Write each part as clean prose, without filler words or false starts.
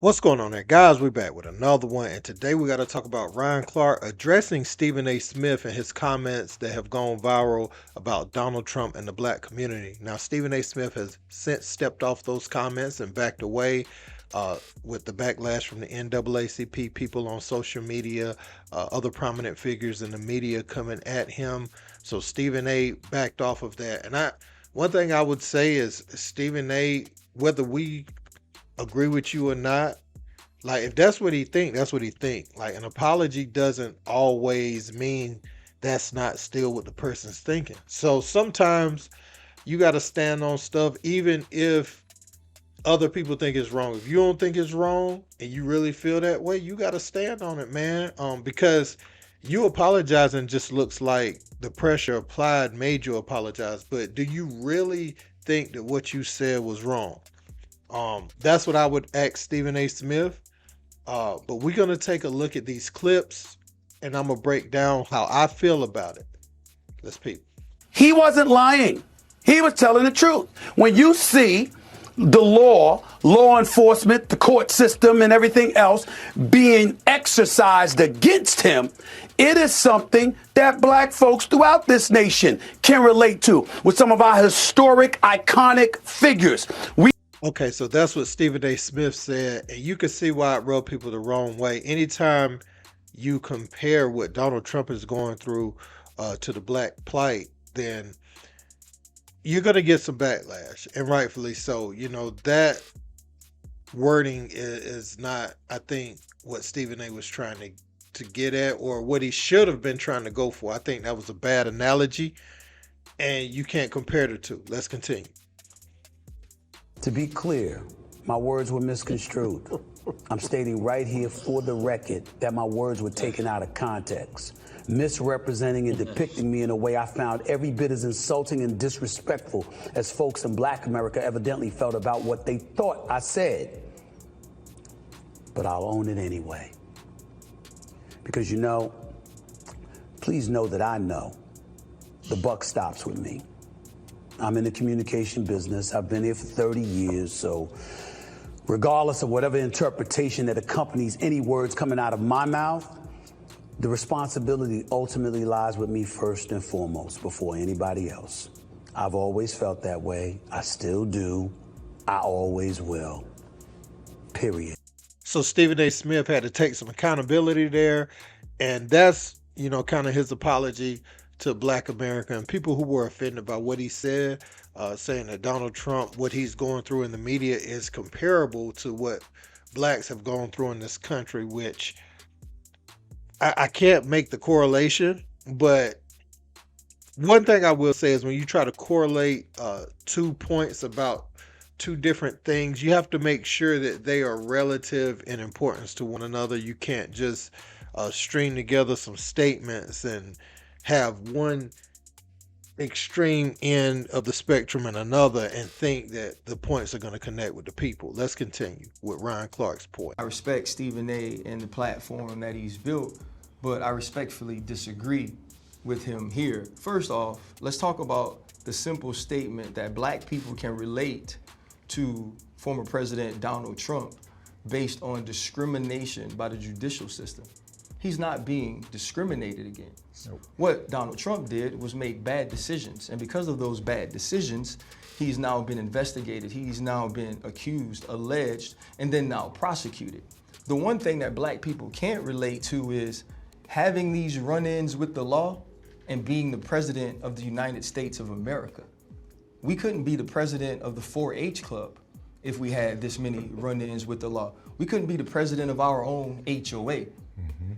What's going on there, guys? We're back with another one, and today we got to talk about Ryan Clark addressing Stephen A. Smith and his comments that have gone viral about Donald Trump and the black community. Now, Stephen A. Smith has since stepped off those comments and backed away with the backlash from the NAACP, people on social media, other prominent figures in the media coming at him. So Stephen A. backed off of that. And one thing I would say is Stephen A., whether we agree with you or not, like if that's what he think, that's what he think. Like an apology doesn't always mean that's not still what the person's thinking. So sometimes you got to stand on stuff even if other people think it's wrong. If you don't think it's wrong and you really feel that way, you got to stand on it, man. Because you apologizing just looks like the pressure applied made you apologize. But do you really think that what you said was wrong? That's what I would ask Stephen A. Smith. But we're going to take a look at these clips and I'm going to break down how I feel about it. Let's peep. He wasn't lying. He was telling the truth. When you see the law enforcement, the court system and everything else being exercised against him, it is something that black folks throughout this nation can relate to with some of our historic, iconic figures. Okay, so that's what Stephen A. Smith said, and you can see why it rubbed people the wrong way. Anytime you compare what Donald Trump is going through to the black plight, then you're going to get some backlash, and rightfully so. You know, that wording is not, I think, what Stephen A. was trying to get at or what he should have been trying to go for. I think that was a bad analogy, and you can't compare the two. Let's continue. To be clear, my words were misconstrued. I'm stating right here for the record that my words were taken out of context, misrepresenting and depicting me in a way I found every bit as insulting and disrespectful as folks in Black America evidently felt about what they thought I said. But I'll own it anyway. Because please know that I know the buck stops with me. I'm in the communication business. I've been here for 30 years, so regardless of whatever interpretation that accompanies any words coming out of my mouth, the responsibility ultimately lies with me first and foremost before anybody else. I've always felt that way. I still do. I always will. Period. So Stephen A. Smith had to take some accountability there, and that's, kind of his apology to Black America and people who were offended by what he said, saying that Donald Trump, what he's going through in the media is comparable to what blacks have gone through in this country, which I can't make the correlation. But one thing I will say is when you try to correlate 2 points about two different things, you have to make sure that they are relative in importance to one another. You can't just string together some statements and have one extreme end of the spectrum and another and think that the points are going to connect with the people. Let's continue with Ryan Clark's point. I respect Stephen A. and the platform that he's built, but I respectfully disagree with him here. First off, let's talk about the simple statement that black people can relate to former President Donald Trump based on discrimination by the judicial system. He's not being discriminated against. Nope. What Donald Trump did was make bad decisions. And because of those bad decisions, he's now been investigated. He's now been accused, alleged, and then now prosecuted. The one thing that black people can't relate to is having these run-ins with the law and being the president of the United States of America. We couldn't be the president of the 4-H club if we had this many run-ins with the law. We couldn't be the president of our own HOA.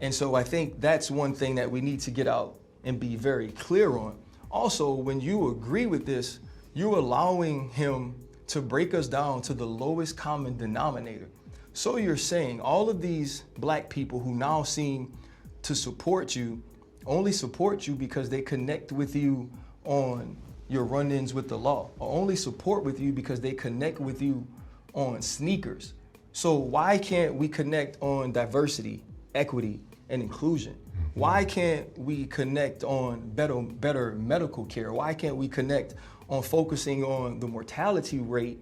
And so I think that's one thing that we need to get out and be very clear on. Also, when you agree with this, you're allowing him to break us down to the lowest common denominator. So you're saying all of these black people who now seem to support you only support you because they connect with you on your run-ins with the law, or only support with you because they connect with you on sneakers. So why can't we connect on diversity, equity, and inclusion? Why can't we connect on better medical care? Why can't we connect on focusing on the mortality rate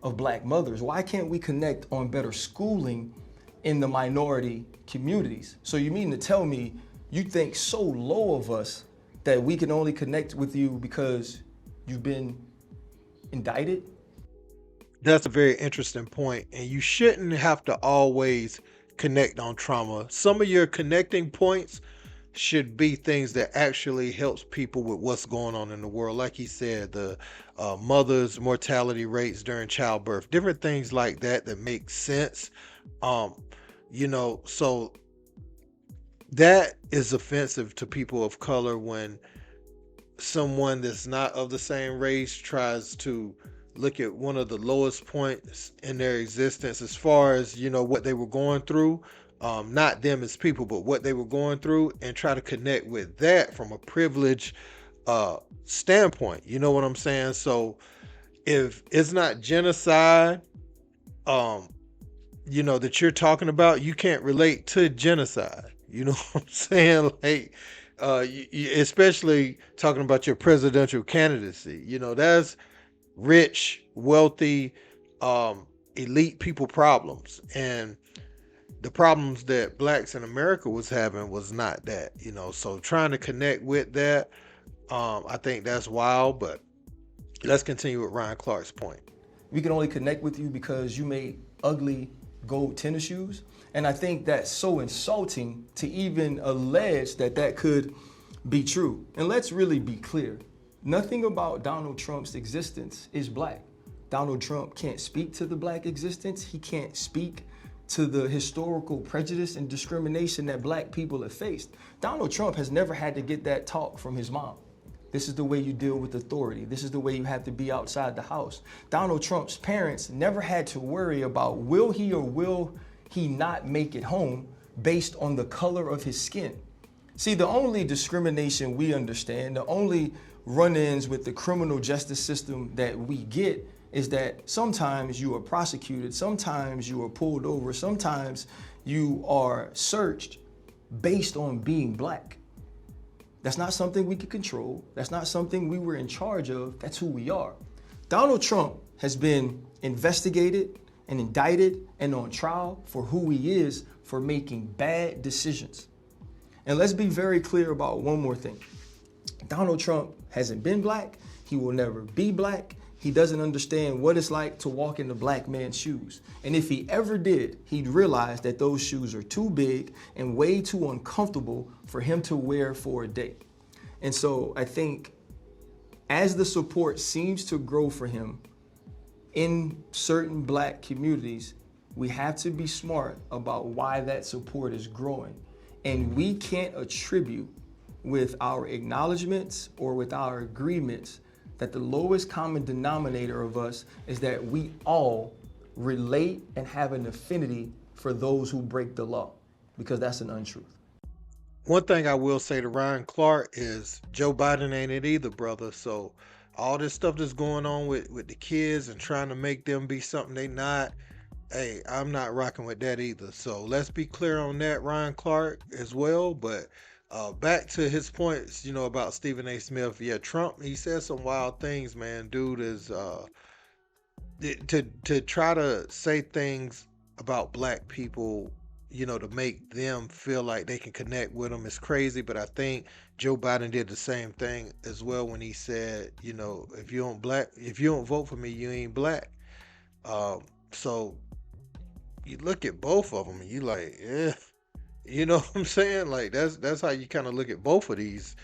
of black mothers? Why can't we connect on better schooling in the minority communities? So you mean to tell me you think so low of us that we can only connect with you because you've been indicted? That's a very interesting point, and you shouldn't have to always connect on trauma. Some of your connecting points should be things that actually helps people with what's going on in the world. Like he said, the mothers' mortality rates during childbirth, different things like that that make sense. Um, so that is offensive to people of color when someone that's not of the same race tries to look at one of the lowest points in their existence as far as what they were going through, not them as people but what they were going through, and try to connect with that from a privilege standpoint. You know what I'm saying? So if it's not genocide um that you're talking about, you can't relate to genocide. You know what I'm saying? Like, especially talking about your presidential candidacy. That's rich, wealthy, elite people problems. And the problems that blacks in America was having was not that. So trying to connect with that, I think that's wild. But let's continue with Ryan Clark's point. We can only connect with you because you made ugly gold tennis shoes. And I think that's so insulting to even allege that that could be true. And let's really be clear. Nothing about Donald Trump's existence is black. Donald Trump can't speak to the black existence. He can't speak to the historical prejudice and discrimination that black people have faced. Donald Trump has never had to get that talk from his mom. This is the way you deal with authority. This is the way you have to be outside the house. Donald Trump's parents never had to worry about will he or will he not make it home based on the color of his skin. See, the only discrimination we understand, the only run-ins with the criminal justice system that we get is that sometimes you are prosecuted, sometimes you are pulled over, sometimes you are searched based on being black. That's not something we can control. That's not something we were in charge of. That's who we are. Donald Trump has been investigated and indicted and on trial for who he is for making bad decisions. And let's be very clear about one more thing. Donald Trump hasn't been black. He will never be black. He doesn't understand what it's like to walk in the black man's shoes. And if he ever did, he'd realize that those shoes are too big and way too uncomfortable for him to wear for a day. And so I think as the support seems to grow for him in certain black communities, we have to be smart about why that support is growing. And we can't attribute with our acknowledgments or with our agreements that the lowest common denominator of us is that we all relate and have an affinity for those who break the law, because that's an untruth. One thing I will say to Ryan Clark is Joe Biden ain't it either, brother. So all this stuff that's going on with the kids and trying to make them be something they not, hey, I'm not rocking with that either. So let's be clear on that, Ryan Clark, as well. But back to his points, about Stephen A. Smith. Yeah, Trump, he said some wild things, man. Dude is to try to say things about black people, to make them feel like they can connect with them is crazy. But I think Joe Biden did the same thing as well when he said, if you don't vote for me, you ain't black. So you look at both of them and you like, yeah. You know what I'm saying? Like that's how you kind of look at both of these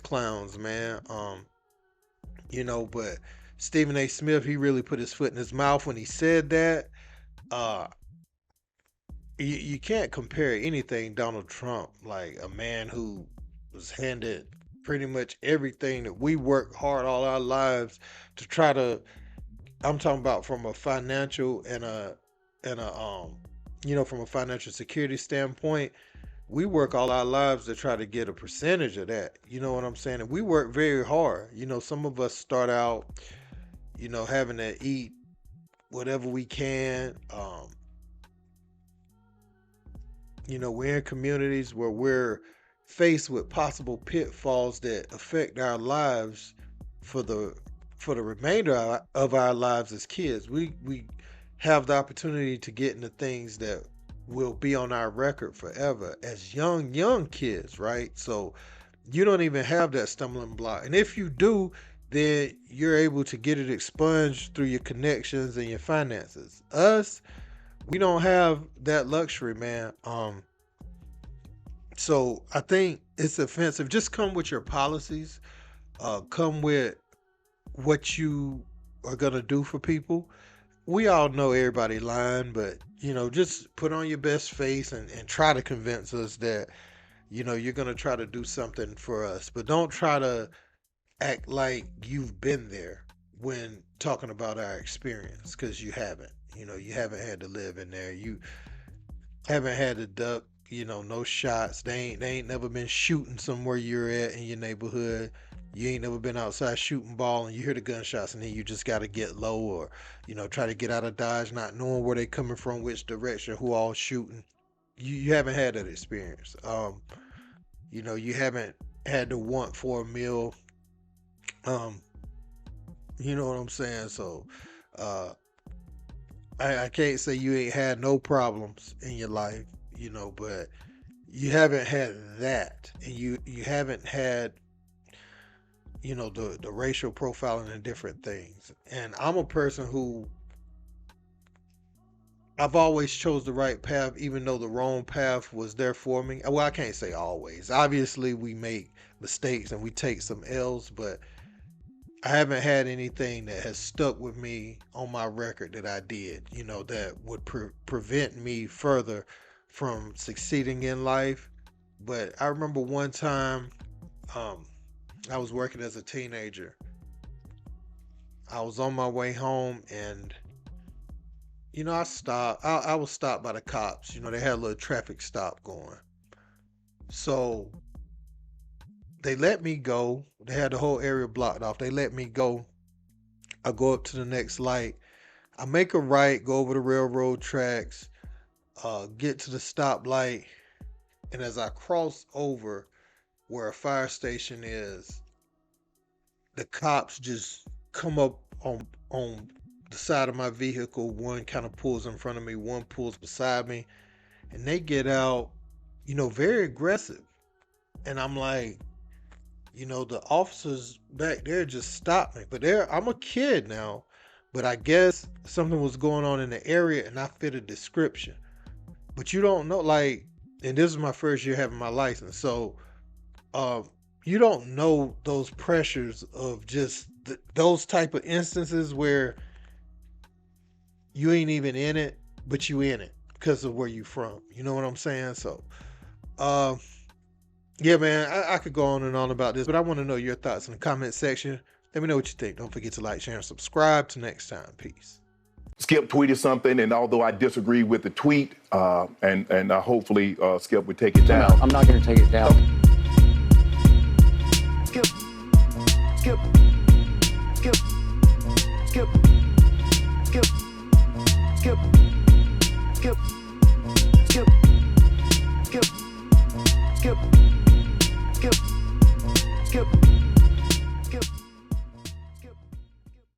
clowns, man. But Stephen A. Smith, he really put his foot in his mouth when he said that. You can't compare anything Donald Trump, like a man who was handed pretty much everything that we worked hard all our lives to try to. I'm talking about from a financial and a from a financial security standpoint, we work all our lives to try to get a percentage of that. You know what I'm saying? And we work very hard. Some of us start out, having to eat whatever we can. We're in communities where we're faced with possible pitfalls that affect our lives for the for the remainder of our lives as kids. We have the opportunity to get into things that will be on our record forever as young kids, right? So you don't even have that stumbling block. And if you do, then you're able to get it expunged through your connections and your finances. Us, we don't have that luxury, man. So I think it's offensive. Just come with your policies. Come with what you are gonna do for people. We all know everybody lying, but just put on your best face and try to convince us that you're gonna try to do something for us. But don't try to act like you've been there when talking about our experience, because you haven't. You haven't had to live in there. You haven't had to duck, no shots. They ain't never been shooting somewhere you're at in your neighborhood. You ain't never been outside shooting ball and you hear the gunshots and then you just got to get low, or try to get out of Dodge not knowing where they coming from, which direction, who all shooting. You haven't had that experience. You haven't had to want for a meal. You know what I'm saying? So uh I can't say you ain't had no problems in your life, but you haven't had that, and you haven't had the racial profiling and different things. And I'm a person who, I've always chose the right path, even though the wrong path was there for me. Well, I can't say always. Obviously, we make mistakes and we take some L's, but I haven't had anything that has stuck with me on my record that I did, that would prevent me further from succeeding in life. But I remember one time, I was working as a teenager. I was on my way home and, I stopped. I was stopped by the cops. They had a little traffic stop going. So they let me go. They had the whole area blocked off. They let me go. I go up to the next light. I make a right, go over the railroad tracks, get to the stoplight. And as I cross over where a fire station is, the cops just come up on the side of my vehicle. One kind of pulls in front of me, one pulls beside me, and they get out, very aggressive. And I'm like, the officers back there just stopped me. But I'm a kid now, but I guess something was going on in the area and I fit a description. But you don't know, like, and this is my first year having my license. So you don't know those pressures of just those type of instances where you ain't even in it, but you in it because of where you from. You know what I'm saying? So, yeah, man, I could go on and on about this, but I want to know your thoughts in the comment section. Let me know what you think. Don't forget to like, share, and subscribe. Till next time. Peace. Skip tweeted something, and although I disagree with the tweet, and hopefully Skip would take it down. I'm not going to take it down. Skip, skip, skip, skip, skip, skip, skip, skip, skip, skip, skip, skip.